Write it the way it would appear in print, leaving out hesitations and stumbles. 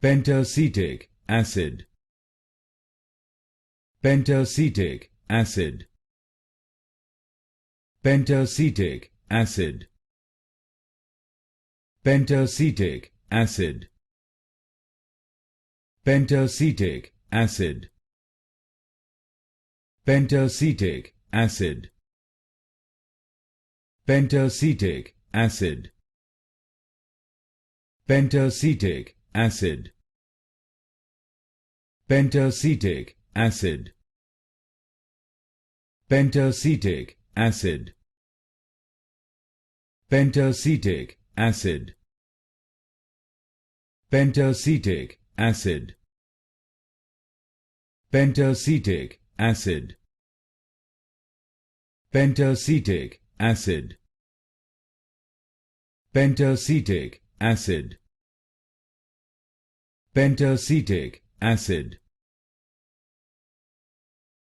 Pentaacetic acid. Pentaacetic acid. Pentaacetic acid. Pentaacetic acid. Pentaacetic acid. Pentaacetic acid. Pentaacetic acid. Pentaacetic acid. Pentaacetic acid. Pentaacetic acid. Pentaacetic acid. Pentaacetic acid. Pentaacetic acid. Pentaacetic acid. Pentaacetic acid. Pentaacetic acid.